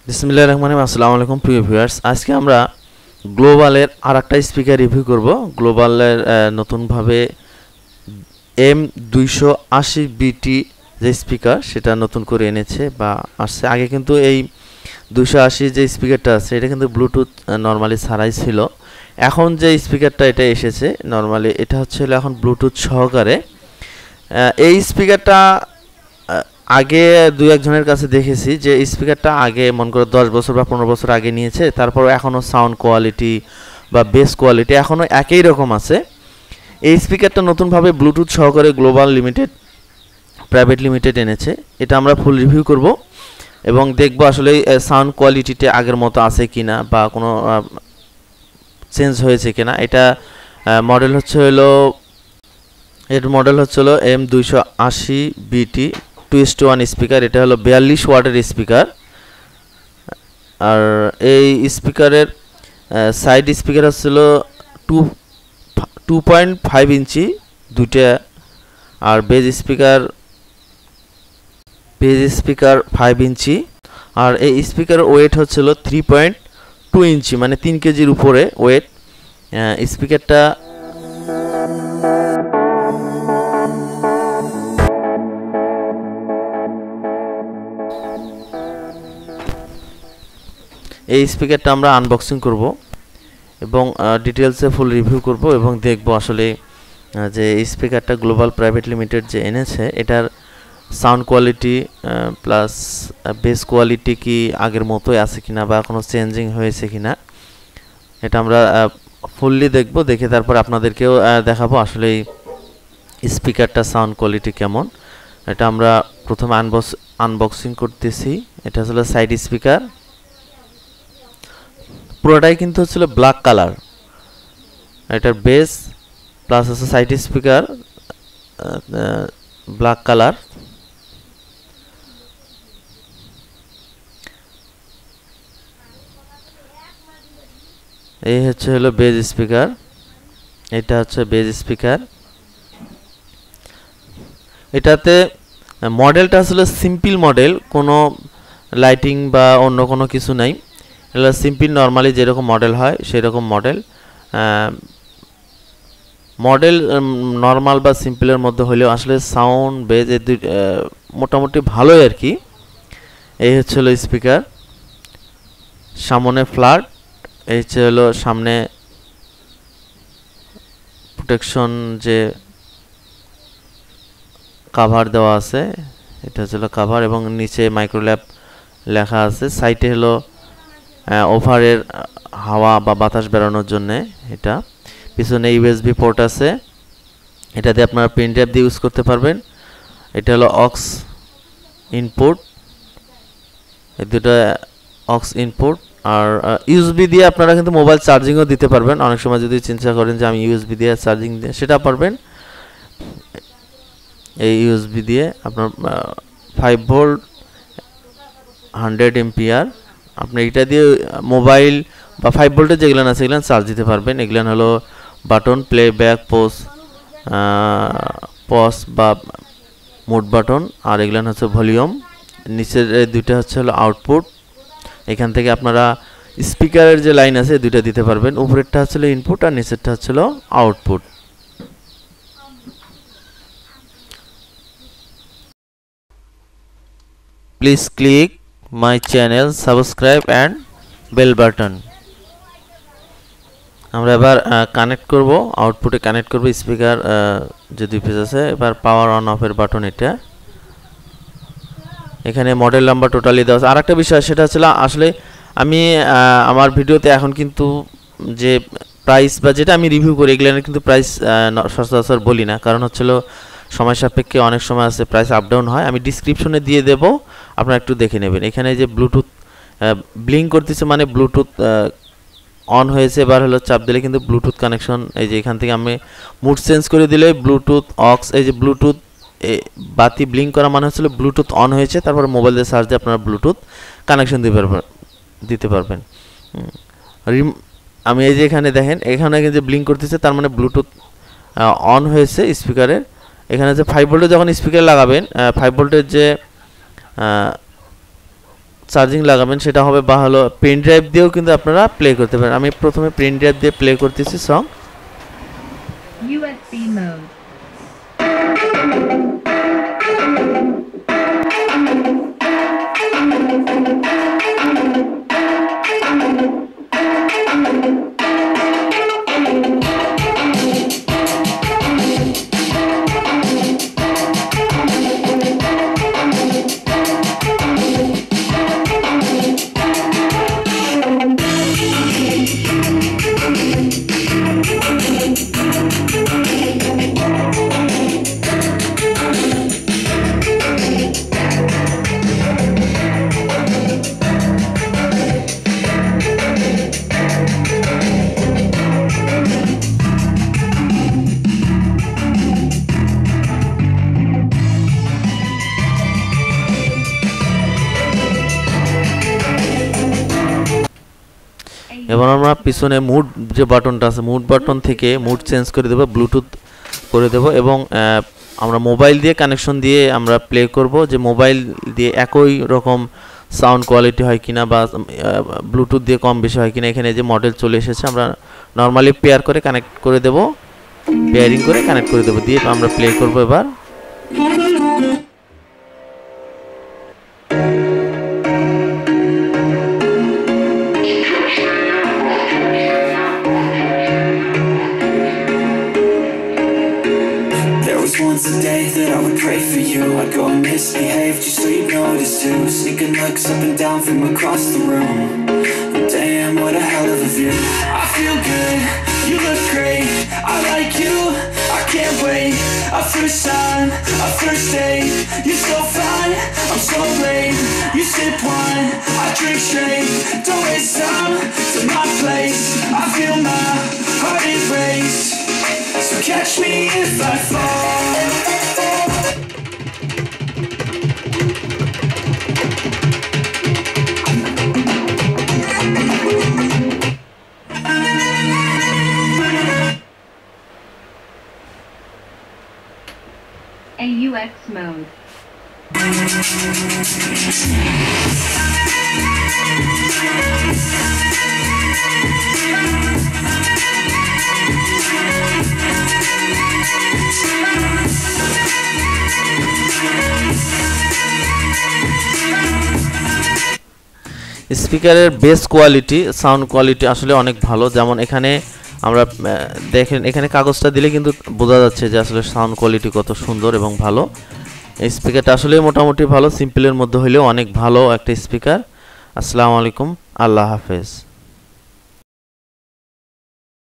বিসমিল্লাহির রহমানির রহিম। আসসালামু আলাইকুম প্রিয় ভিউয়ার্স, আজকে আমরা গ্লোবালের আরেকটা স্পিকার রিভিউ করব। গ্লোবালের নতুনভাবে M280BT যে স্পিকার সেটা নতুন করে এনেছে বা আসছে। আগে কিন্তু এই 280 যে স্পিকারটা আছে এটা কিন্তু ব্লুটুথ নরমালি ছাড়াই ছিল। এখন যে স্পিকারটা এটা এসেছে নরমালি এটা হচ্ছে এখন ব্লুটুথ সহকারে। এই স্পিকারটা আগে দুই একজনের কাছে দেখেছি যে স্পিকারটা আগে মনে করো 10 বছর বা 15 বছর আগে নিয়েছে, তারপর এখনও সাউন্ড কোয়ালিটি বা বেস কোয়ালিটি এখনও একই রকম আছে। এই স্পিকারটা নতুনভাবে ব্লুটুথ সহকারে গ্লোবাল লিমিটেড প্রাইভেট লিমিটেড এনেছে। এটা আমরা ফুল রিভিউ করব এবং দেখব আসলে সাউন্ড কোয়ালিটিটা আগের মতো আছে কিনা বা কোনো চেঞ্জ হয়েছে কিনা। এটা মডেল হচ্ছে হলো M280BT 2:1 স্পিকার। এটা হলো 42 ওয়াটের স্পিকার। আর এই স্পিকারের সাইড স্পিকার হচ্ছিল 2.5 ইঞ্চি দুইটা, আর বেজ স্পিকার 5 ইঞ্চি। আর এই স্পিকারের ওয়েট হচ্ছিল 3.2 ইঞ্চি, মানে 3 কেজির উপরে ওয়েট। স্পিকারটা এই স্পিকারটা আমরা আনবক্সিং করব এবং ডিটেলসে ফুল রিভিউ করব এবং দেখব আসলে যে স্পিকারটা গ্লোবাল প্রাইভেট লিমিটেড যে এনেছে এটার sound quality plus base quality কি আগের মতোই আছে কিনা বা কোনো চেঞ্জিং হয়েছে কিনা, এটা আমরা ফুললি দেখব। দেখে তারপর আপনাদেরকেও দেখাবো আসলে এই স্পিকারটা সাউন্ড কোয়ালিটি কেমন। এটা আমরা প্রথমে আনবক্সিং করতেছি। এটা হলো সাইড স্পিকার, পুরোটাই কিন্তু হচ্ছিল ব্ল্যাক কালার। এটার বেস প্লাস হচ্ছে সাইড স্পিকার ব্ল্যাক কালার। এই হচ্ছে হলো বেজ স্পিকার, এটা হচ্ছে বেজ স্পিকার। এটাতে মডেলটা আসলে সিম্পল মডেল, কোনো লাইটিং বা অন্য কোনো কিছু নাই। এটা সিম্পল নরমালি যেরকম মডেল হয় সেরকম মডেল। নর্মাল বা সিম্পলের মধ্যে হলেও আসলে সাউন্ড বেজ এই দুই মোটামুটি ভালোই আর কি। এই হচ্ছে হলো স্পিকার, সামনে ফ্ল্যাট, এই হচ্ছে হলো সামনে প্রোটেকশন যে কাভার দেওয়া আছে, এটা হচ্ছে হলো কাভার এবং নিচে মাইক্রোল্যাব লেখা আছে। সাইডে হলো ওভারের হাওয়া বা বাতাস বেরোনোর জন্য। এটা পিছনে ইউএসবি পোর্ট আছে, এটা দিয়ে আপনারা পেন ড্রাইভ দিয়ে ইউজ করতে পারবেন। এটা হলো অক্স ইনপুট, এই দুটো অক্স ইনপুট। আর ইউএসবি দিয়ে আপনারা কিন্তু মোবাইল চার্জিংও দিতে পারবেন। অনেক সময় যদি চিন্তা করেন যে আমি ইউএসবি দিয়ে চার্জিং দিয়ে, সেটা পারবেন। এই ইউএসবি দিয়ে আপনার 5 ভোল্ট 100 এম্পিয়ার, আপনি এটা দিয়ে মোবাইল বা 5 ভোল্টের যেগুলো আছে এগুলো চার্জ দিতে পারবেন। এগুলো হলো বাটন, প্লে ব্যাক, পজ বা মোড বাটন, আর এগুলো হচ্ছে ভলিউম। নিচের দুইটা হচ্ছে হলো আউটপুট, এখান থেকে আপনারা স্পিকারের যে লাইন আছে দুইটা দিতে পারবেন। উপরেরটা হচ্ছে ইনপুট আর নিচেরটা হচ্ছে output. Please click my channel, subscribe and bell button. আমরা এবার কানেক্ট করব, আউটপুটে কানেক্ট করব স্পিকার যে দুই পিস আছে। এবার পাওয়ার অন অফের বাটন, এটা এখানে মডেল নাম্বার টোটালি দেওয়া আছে। আর একটা বিষয় সেটা হচ্ছে আসলে আমি আমার ভিডিওতে এখন কিন্তু যে প্রাইস বা যেটা আমি রিভিউ করি এগুলো কিন্তু প্রাইস সচরাচর বলি না, কারণ হচ্ছিল সময় সাপেক্ষে অনেক সময় আছে প্রাইস আপ ডাউন হয়। আমি ডিসক্রিপশনে দিয়ে দেব, আপনারা একটু দেখে নেবেন। এখানে যে ব্লুটুথ ব্লিঙ্ক করতেছে মানে ব্লুটুথ অন হয়েছে। এবার হলো চাপ দিলে কিন্তু ব্লুটুথ কানেকশন, এই যে এখান থেকে আমি মুড চেঞ্জ করে দিলে ব্লুটুথ অক্স, এই যে ব্লুটুথ বাতি ব্লিঙ্ক করা মানে হচ্ছিল ব্লুটুথ অন হয়েছে। তারপরে মোবাইল দিয়ে সার্চ দিয়ে আপনারা ব্লুটুথ কানেকশন দিতে পারবেন। আমি এই যে এখানে দেখেন, এখানে যে ব্লিঙ্ক করতেছে তার মানে ব্লুটুথ অন হয়েছে স্পিকারের। এখানে যে 5 ভোল্টের যখন স্পিকার লাগাবেন, 5 ভোল্টের যে চার্জিং লাগাবেন সেটা হবে বা হলো পেন ড্রাইভ দিয়েও কিন্তু আপনারা প্লে করতে পারেন। আমি প্রথমে পেন ড্রাইভ দিয়ে প্লে করতেছি সং। USB mode. এবার আমরা পিছনে মুড যে বাটনটা আছে মুড বাটন থেকে মুড চেঞ্জ করে দেব, ব্লুটুথ করে দেব এবং আমরা মোবাইল দিয়ে কানেকশন দিয়ে আমরা প্লে করব যে মোবাইল দিয়ে একই রকম সাউন্ড কোয়ালিটি হয় কিনা বা ব্লুটুথ দিয়ে কম বেশি হয় কিনা। এখানে যে মডেল চলে এসেছে আমরা নরমালি পেয়ার করে কানেক্ট করে দেব, পেয়ারিং করে কানেক্ট করে দেব, দিয়ে আমরা প্লে করব এবার। Once a day that I would pray for you, I'd go and misbehave just so you notice too. Sneaking looks up and down from across the room. But damn, what a hell of a view. I feel good, you look great, I like you, I can't wait. A first time, a first date, you're so fine, I'm so late. You sip wine, I drink straight, don't waste time to my place. I feel my heart erase, so catch me if I fall. AUX mode. স্পিকারের base quality, sound quality আসলে অনেক ভালো। যেমন এখানে আমরা দেখেন এখানে কাগজটা দিলে কিন্তু বোঝা যাচ্ছে যে আসলে সাউন্ড কোয়ালিটি কত সুন্দর এবং ভালো। এই স্পিকারটা আসলে মোটামুটি ভালো, সিম্পলের মধ্যে হলেও অনেক ভালো একটা স্পিকার। আসসালামু আলাইকুম, আল্লাহ হাফেজ।